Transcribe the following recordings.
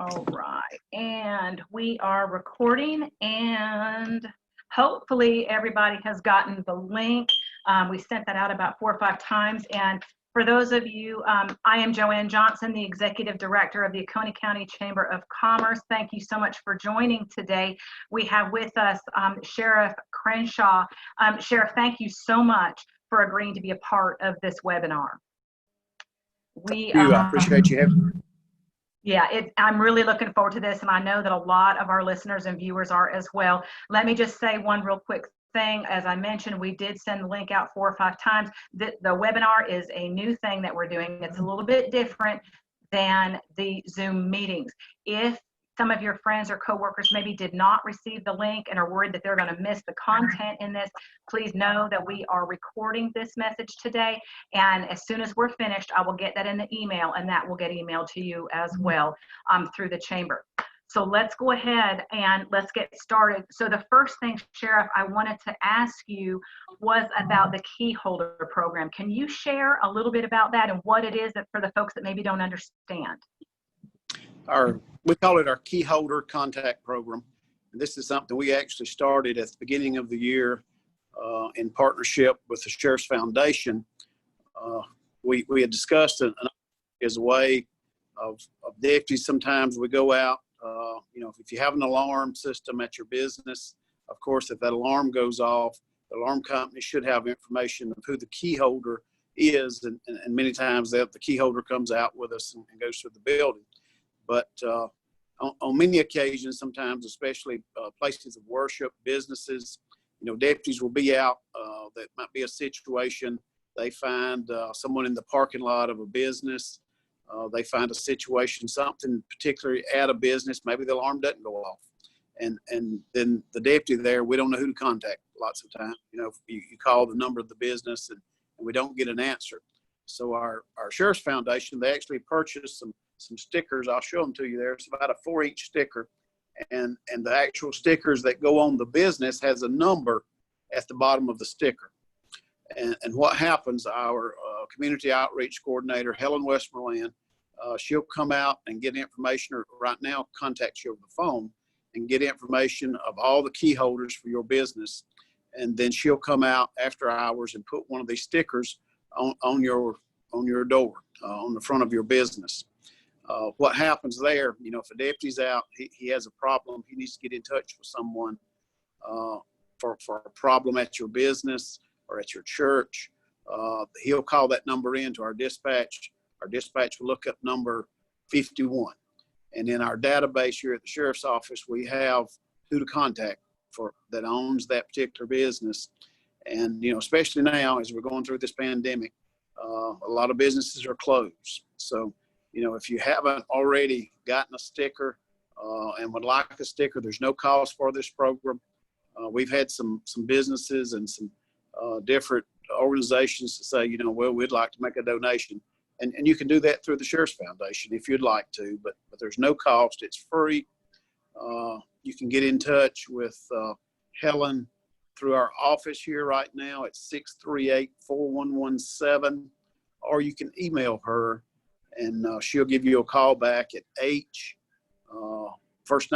All right, and we are recording, and hopefully everybody has gotten the link. We sent that out about 4 or 5 times, and for those of you, I am Joanne Johnson, the Executive Director of the Oconee County Chamber of Commerce. Thank you so much for joining today. We have with us Sheriff Crenshaw. Sheriff, thank you so much for agreeing to be a part of this webinar. I appreciate you having me. Yeah, I'm really looking forward to this, and I know that a lot of our listeners and viewers are as well. Let me just say one real quick thing. As I mentioned, we did send the link out 4 or 5 times. The webinar is a new thing that we're doing. It's a little bit different than the Zoom meetings. If some of your friends or coworkers maybe did not receive the link and are worried that they're going to miss the content in this, please know that we are recording this message today, and as soon as we're finished, I will get that in the email, and that will get emailed to you as well through the chamber. So let's go ahead and let's get started. So the first thing, Sheriff, I wanted to ask you was about the key holder program. Can you share a little bit about that and what it is that for the folks that maybe don't understand? We call it our key holder contact program. And this is something we actually started at the beginning of the year in partnership with the Sheriff's Foundation. We had discussed it as a way of deputies. Sometimes we go out, if you have an alarm system at your business, of course, if that alarm goes off, the alarm company should have information of who the key holder is. And many times the key holder comes out with us and goes through the building. But on many occasions, sometimes, especially places of worship, businesses, deputies will be out. That might be a situation. They find someone in the parking lot of a business. They find a situation, something particularly at a business. Maybe the alarm doesn't go off. And then the deputy there, we don't know who to contact lots of times. You call the number of the business and we don't get an answer. So our Sheriff's Foundation, they actually purchased some stickers. I'll show them to you there. It's about a 4-inch sticker. And the actual stickers that go on the business has a number at the bottom of the sticker. And what happens, our community outreach coordinator, Helen Westmoreland, she'll come out and get information, or right now contact you over the phone and get information of all the key holders for your business. And then she'll come out after hours and put one of these stickers on your door, on the front of your business. What happens there, if a deputy's out, he has a problem, he needs to get in touch with someone for a problem at your business or at your church. He'll call that number in to our dispatch. Our dispatch will look up number 51. And in our database here at the Sheriff's Office, we have who to contact that owns that particular business. And, especially now as we're going through this pandemic, a lot of businesses are closed. So, if you haven't already gotten a sticker and would like a sticker, there's no cost for this program. We've had some businesses and some different organizations to say, well, we'd like to make a donation. And you can do that through the Sheriff's Foundation if you'd like to, but there's no cost. It's free. You can get in touch with Helen through our office here right now at 638-4117, or you can email her and she'll give you a call back at H, first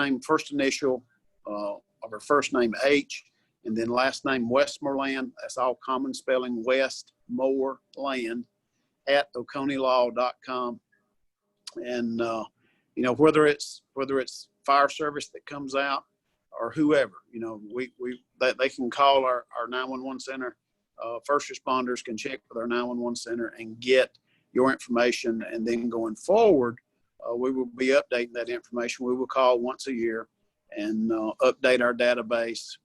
initial of her first name H, and then last name Westmoreland. That's all common spelling, Westmoreland, at OconeeLaw.com. And whether it's fire service that comes out or whoever, they can call our 911 center. First responders can check with our 911 center and get your information. And then going forward, we will be updating that information. We will call once a year and update our database.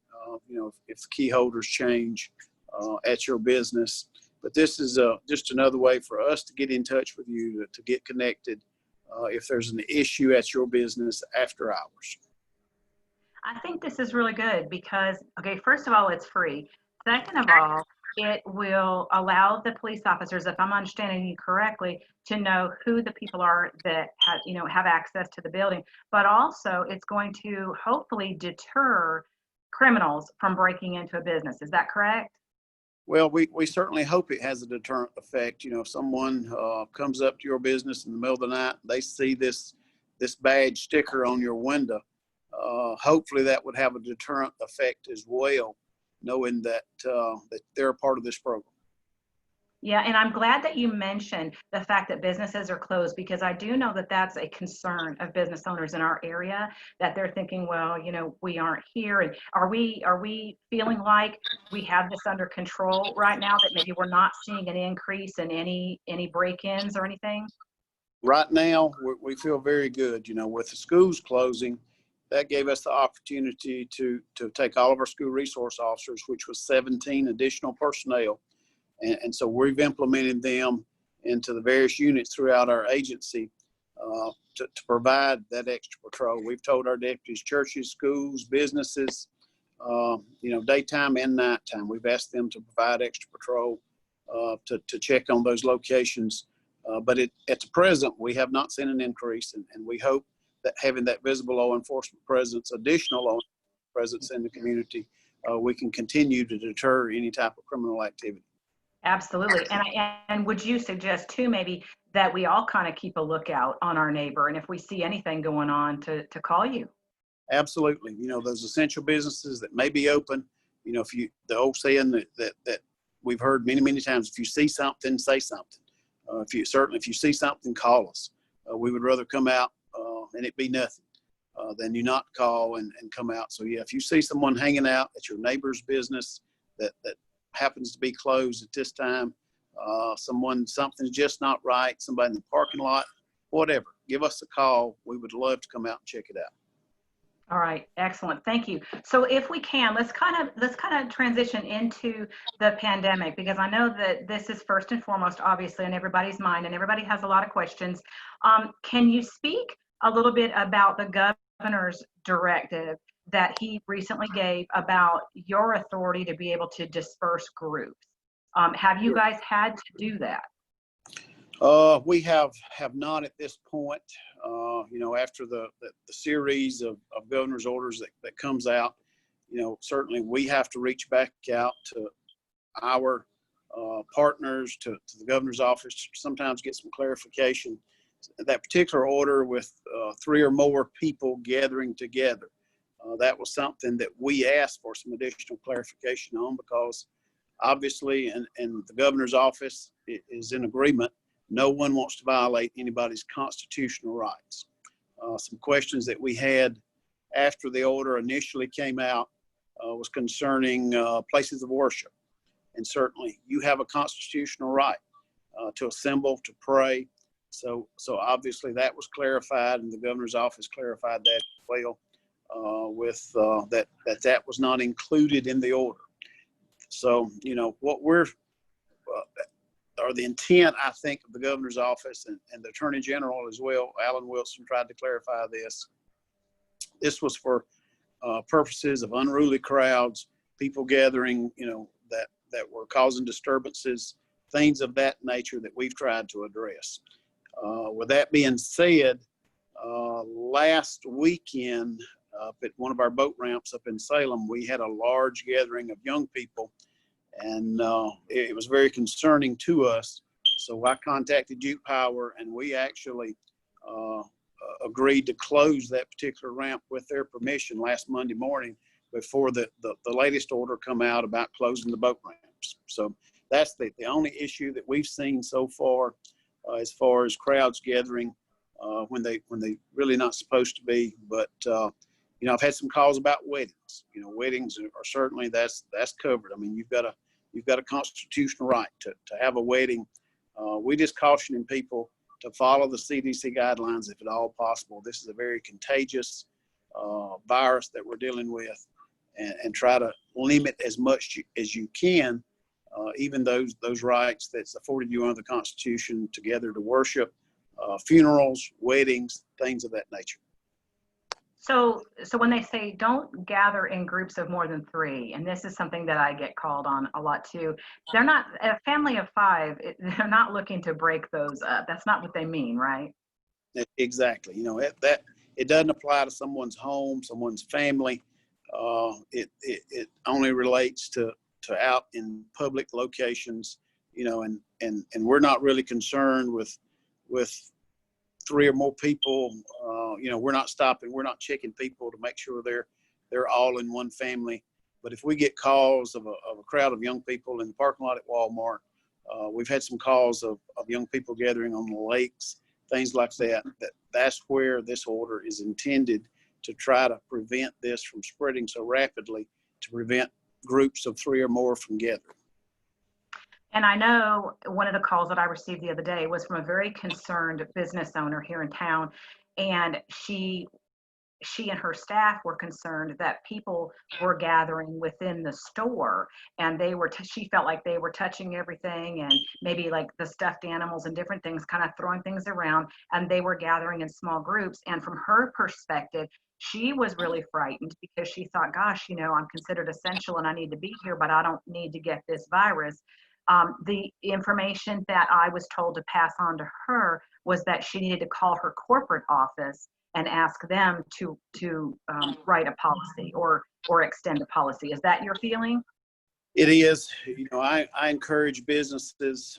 If the key holders change at your business. But this is just another way for us to get in touch with you, to get connected if there's an issue at your business after hours. I think this is really good because, first of all, it's free. Second of all, it will allow the police officers, if I'm understanding you correctly, to know who the people are that have access to the building. But also, it's going to hopefully deter criminals from breaking into a business. Is that correct? Well, we certainly hope it has a deterrent effect. If someone comes up to your business in the middle of the night, they see this this badge sticker on your window. Hopefully that would have a deterrent effect as well, knowing that that they're a part of this program. Yeah, and I'm glad that you mentioned the fact that businesses are closed, because I do know that that's a concern of business owners in our area, that they're thinking, well, we aren't here. And are we feeling like we have this under control right now, that maybe we're not seeing an increase in any break-ins or anything? Right now, we feel very good. With the schools closing, that gave us the opportunity to take all of our school resource officers, which was 17 additional personnel. And so we've implemented them into the various units throughout our agency to provide that extra patrol. We've told our deputies, churches, schools, businesses, daytime and nighttime, we've asked them to provide extra patrol to check on those locations. But at the present, we have not seen an increase, and we hope that having that visible law enforcement presence, additional law enforcement presence in the community, we can continue to deter any type of criminal activity. Absolutely. And would you suggest too, maybe, that we all kind of keep a lookout on our neighbor, and if we see anything going on, to call you? Absolutely. Those essential businesses that may be open, the old saying that we've heard many, many times, if you see something, say something. If you see something, call us. We would rather come out and it be nothing than you not call and come out. So yeah, if you see someone hanging out at your neighbor's business that happens to be closed at this time, something's just not right, somebody in the parking lot, whatever, give us a call. We would love to come out and check it out. All right, excellent. Thank you. So if we can, let's kind of transition into the pandemic, because I know that this is first and foremost, obviously, in everybody's mind, and everybody has a lot of questions. Can you speak a little bit about the governor's directive that he recently gave about your authority to be able to disperse groups? Have you guys had to do that? We have not at this point. After the series of governor's orders that comes out, certainly we have to reach back out to our partners, to the governor's office, to sometimes get some clarification. That particular order with 3 or more people gathering together, that was something that we asked for some additional clarification on, because obviously, and the governor's office is in agreement, no one wants to violate anybody's constitutional rights. Some questions that we had after the order initially came out was concerning places of worship. And certainly you have a constitutional right to assemble, to pray. So obviously that was clarified, and the governor's office clarified that as well, with that was not included in the order. So, what or the intent, I think, of the governor's office and the attorney general as well, Alan Wilson, tried to clarify this. This was for purposes of unruly crowds, people gathering, that were causing disturbances, things of that nature that we've tried to address. With that being said, last weekend up at one of our boat ramps up in Salem, we had a large gathering of young people, and it was very concerning to us. So I contacted Duke Power, and we actually agreed to close that particular ramp with their permission last Monday morning, before the latest order come out about closing the boat ramps. So that's the only issue that we've seen so far, as far as crowds gathering when they really not supposed to be. But I've had some calls about weddings. Weddings are certainly that's covered. I mean, you've got a constitutional right to have a wedding. We just cautioning people to follow the CDC guidelines if at all possible. This is a very contagious virus that we're dealing with, and try to limit as much as you can, even those rights that's afforded you under the Constitution, to gather to worship, funerals, weddings, things of that nature. So when they say don't gather in groups of more than 3, and this is something that I get called on a lot too, they're not, a family of 5, they're not looking to break those up. That's not what they mean, right? Exactly. That it doesn't apply to someone's home, someone's family. It only relates to out in public locations, and we're not really concerned with 3 or more people we're not stopping, we're not checking people to make sure they're all in one family. But if we get calls of a crowd of young people in the parking lot at Walmart, we've had some calls of young people gathering on the lakes, things like that. That's where this order is intended to try to prevent this from spreading so rapidly, to prevent groups of 3 or more from gathering. And I know one of the calls that I received the other day was from a very concerned business owner here in town. And she and her staff were concerned that people were gathering within the store, and she felt like they were touching everything, and maybe like the stuffed animals and different things, kind of throwing things around, and they were gathering in small groups. And from her perspective, she was really frightened because she thought, gosh, I'm considered essential and I need to be here, but I don't need to get this virus. The information that I was told to pass on to her was that she needed to call her corporate office and ask them to write a policy or extend a policy. Is that your feeling? It is. I encourage businesses.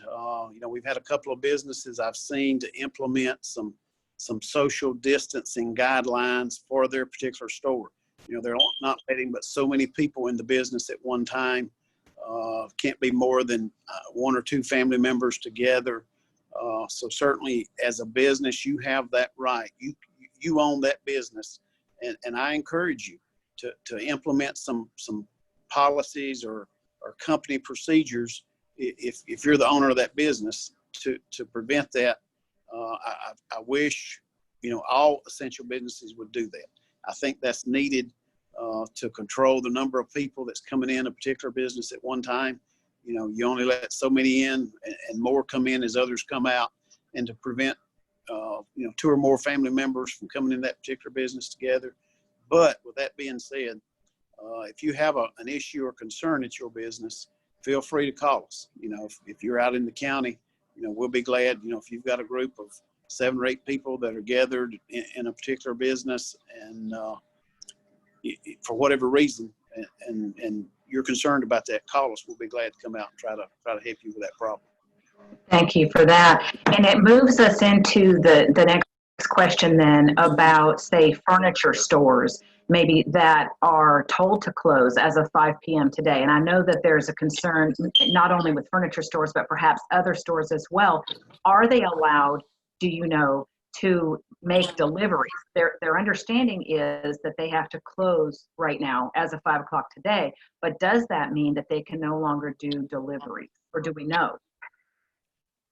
We've had a couple of businesses I've seen to implement some social distancing guidelines for their particular store. They're not letting but so many people in the business at one time. Can't be more than 1 or 2 family members together. So certainly as a business, you have that right. You own that business. And I encourage you to implement some policies or company procedures if you're the owner of that business to prevent that. I wish, all essential businesses would do that. I think that's needed to control the number of people that's coming in a particular business at one time. You only let so many in, and more come in as others come out, and to prevent 2 or more family members from coming in that particular business together. But with that being said, if you have an issue or concern at your business, feel free to call us. If you're out in the county, we'll be glad. If you've got a group of 7 or 8 people that are gathered in a particular business, and for whatever reason, and you're concerned about that, call us. We'll be glad to come out and try to help you with that problem. Thank you for that. And it moves us into the next question then about, say, furniture stores, maybe that are told to close as of 5 p.m. today. And I know that there's a concern not only with furniture stores, but perhaps other stores as well. Are they allowed, do you know, to make deliveries? Their understanding is that they have to close right now as of 5 o'clock today. But does that mean that they can no longer do deliveries, or do we know?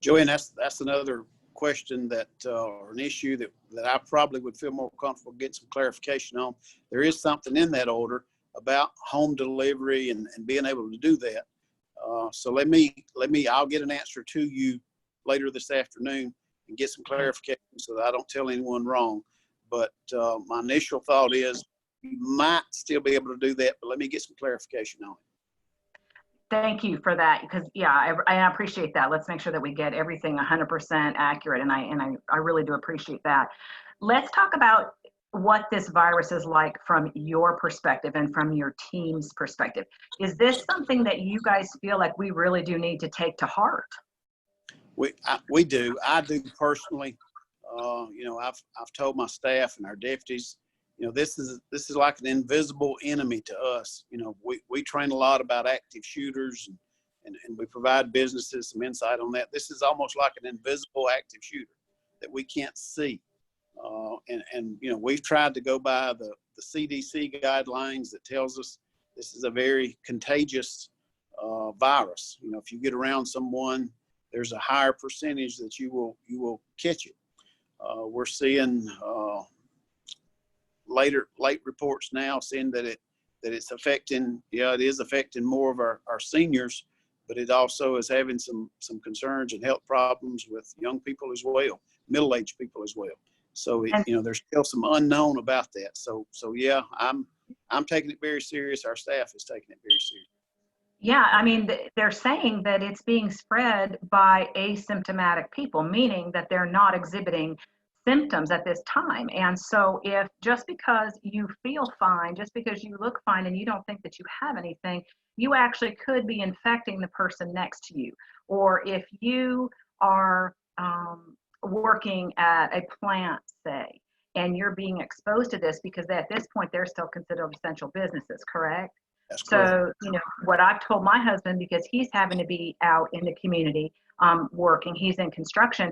Joanne, that's another question or an issue that I probably would feel more comfortable getting some clarification on. There is something in that order about home delivery and being able to do that. So I'll get an answer to you later this afternoon and get some clarification so that I don't tell anyone wrong. But my initial thought is you might still be able to do that, but let me get some clarification on it. Thank you for that, because I appreciate that. Let's make sure that we get everything 100% accurate, and I really do appreciate that. Let's talk about what this virus is like from your perspective and from your team's perspective. Is this something that you guys feel like we really do need to take to heart? We do. I do personally. I've told my staff and our deputies, this is like an invisible enemy to us. We train a lot about active shooters, and we provide businesses some insight on that. This is almost like an invisible active shooter that we can't see. We've tried to go by the CDC guidelines that tells us this is a very contagious virus. If you get around someone, there's a higher percentage that you will catch it. We're seeing late reports now saying that it's affecting, it is affecting more of our seniors, but it also is having some concerns and health problems with young people as well, middle-aged people as well. So there's still some unknown about that. So yeah, I'm taking it very serious. Our staff is taking it very serious. Yeah, I mean, they're saying that it's being spread by asymptomatic people, meaning that they're not exhibiting symptoms at this time. And so if just because you feel fine, just because you look fine and you don't think that you have anything, you actually could be infecting the person next to you. Or if you are working at a plant, say, and you're being exposed to this, because at this point they're still considered essential businesses, correct? That's correct. So, what I've told my husband, because he's having to be out in the community working, he's in construction.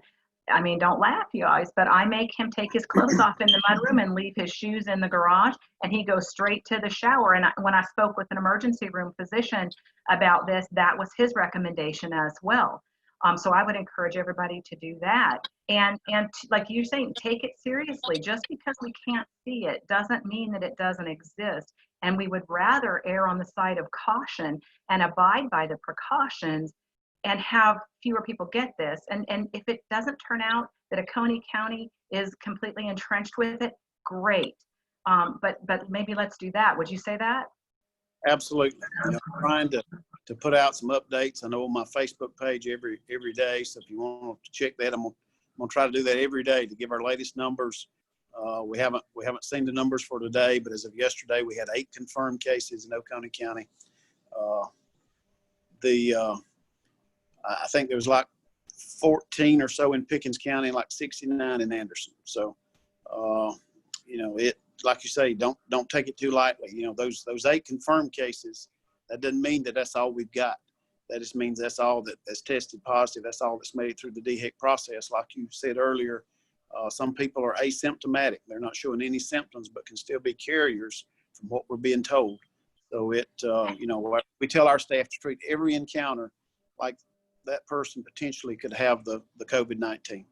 I mean, don't laugh, you guys, but I make him take his clothes off in the mudroom and leave his shoes in the garage, and he goes straight to the shower. And when I spoke with an emergency room physician about this, that was his recommendation as well. So I would encourage everybody to do that. And like you're saying, take it seriously. Just because we can't see it doesn't mean that it doesn't exist. And we would rather err on the side of caution and abide by the precautions and have fewer people get this. And if it doesn't turn out that Oconee County is completely entrenched with it, great. But maybe let's do that. Would you say that? Absolutely. I'm trying to put out some updates. I know on my Facebook page every day. So if you want to check that, I'm gonna try to do that every day to give our latest numbers. We haven't seen the numbers for today, but as of yesterday, we had 8 confirmed cases in Oconee County. I think there was like 14 or so in Pickens County, and like 69 in Anderson. So, it, like you say, don't take it too lightly. Those 8 confirmed cases, that doesn't mean that that's all we've got. That just means that's all that's tested positive. That's all that's made it through the DHEC process. Like you said earlier, some people are asymptomatic. They're not showing any symptoms, but can still be carriers from what we're being told. So we tell our staff to treat every encounter like that person potentially could have the COVID-19.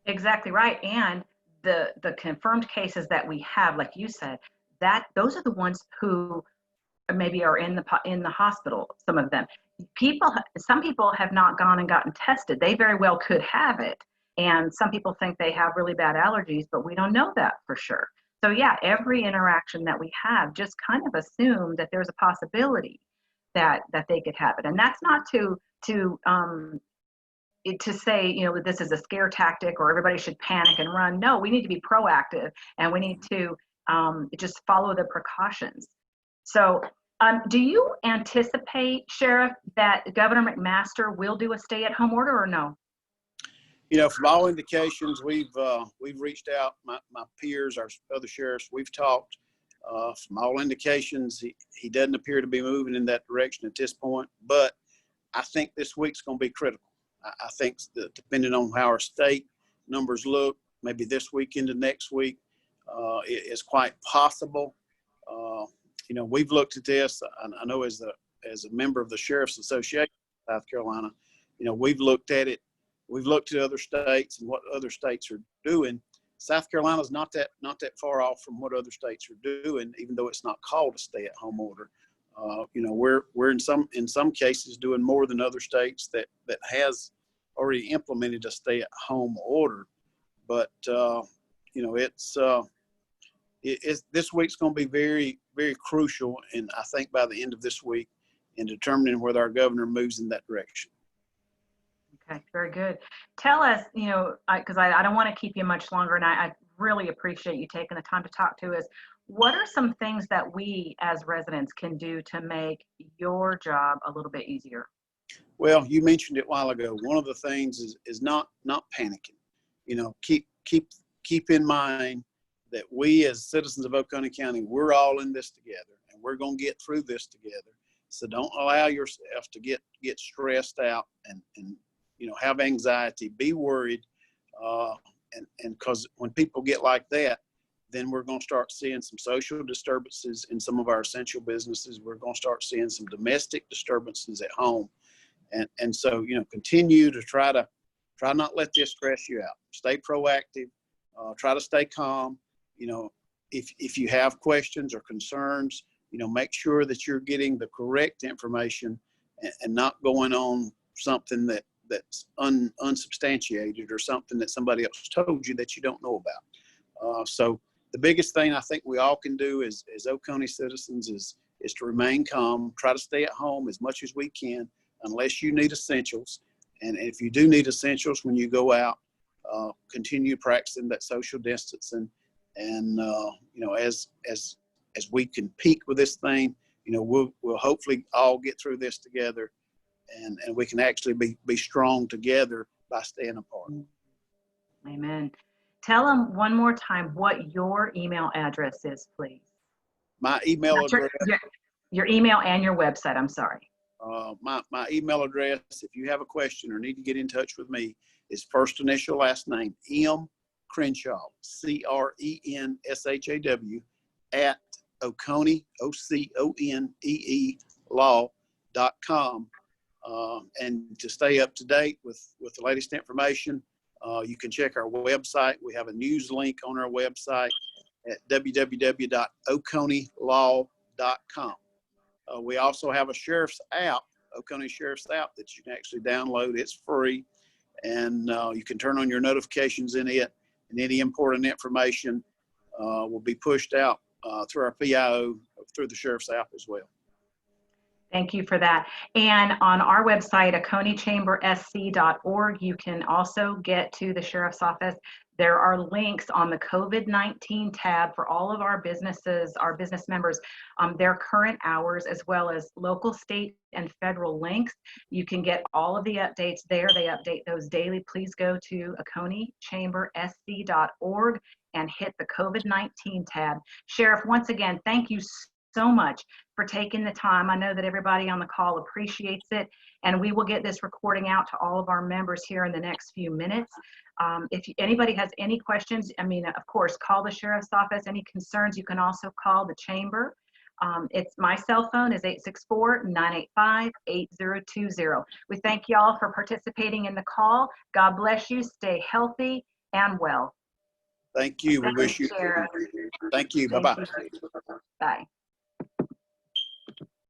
Exactly right. And the confirmed cases that we have, like you said, those are the ones who maybe are in the hospital. Some of them, some people have not gone and gotten tested. They very well could have it. And some people think they have really bad allergies, but we don't know that for sure. So yeah, every interaction that we have, just kind of assume that there's a possibility that they could have it. And that's not to say, this is a scare tactic or everybody should panic and run. No, we need to be proactive, and we need to just follow the precautions. So do you anticipate, Sheriff, that Governor McMaster will do a stay-at-home order or no? From all indications, we've reached out, my peers, our other sheriffs, we've talked. From all indications, he doesn't appear to be moving in that direction at this point, but I think this week's going to be critical. I think that depending on how our state numbers look, maybe this week into next week, it is quite possible. We've looked at this. I know as a member of the Sheriff's Association of South Carolina, we've looked at it. We've looked at other states and what other states are doing. South Carolina's not that far off from what other states are doing, even though it's not called a stay-at-home order. We're in some cases doing more than other states that has already implemented a stay-at-home order. But this week's going to be very, very crucial, and I think by the end of this week, in determining whether our governor moves in that direction. Okay, very good. Tell us, because I don't want to keep you much longer, and I really appreciate you taking the time to talk to us. What are some things that we as residents can do to make your job a little bit easier? Well, you mentioned it a while ago. One of the things is not panicking. Keep in mind that we as citizens of Oconee County, we're all in this together, and we're going to get through this together. So don't allow yourself to get stressed out and have anxiety, be worried, and because when people get like that, then we're going to start seeing some social disturbances in some of our essential businesses. We're going to start seeing some domestic disturbances at home, and so continue to try not let this stress you out. Stay proactive. Try to stay calm. If you have questions or concerns, make sure that you're getting the correct information and not going on something that's unsubstantiated or something that somebody else told you that you don't know about. So the biggest thing I think we all can do as Oconee citizens is to remain calm, try to stay at home as much as we can, unless you need essentials. And if you do need essentials when you go out, continue practicing that social distancing. And as we can peak with this thing, we'll hopefully all get through this together, and we can actually be strong together by staying apart. Amen. Tell them one more time what your email address is, please. My email Not address, your email and your website, I'm sorry. my email address, if you have a question or need to get in touch with me, is first initial last name, M. Crenshaw, CRENSHAW, at Oconee, OCONEE, law.com. And to stay up to date with the latest information, you can check our website. We have a news link on our website at www.oconeelaw.com. We also have a sheriff's app, Oconee Sheriff's app, that you can actually download. It's free, and you can turn on your notifications in it, and any important information will be pushed out through our PIO, through the sheriff's app as well. Thank you for that. And on our website, oconeechambersc.org, you can also get to the sheriff's office. There are links on the COVID-19 tab for all of our businesses, our business members, their current hours, as well as local, state, and federal links. You can get all of the updates there. They update those daily. Please go to oconeechambersc.org and hit the COVID-19 tab. Sheriff, once again, thank you so much for taking the time. I know that everybody on the call appreciates it, and we will get this recording out to all of our members here in the next few minutes. If anybody has any questions, I mean, of course, call the sheriff's office. Any concerns, you can also call the chamber. It's my cell phone is 864-985-8020. We thank y'all for participating in the call. God bless you. Stay healthy and well. Thank you. We wish you. Sheriff. Thank you. Bye-bye. Bye.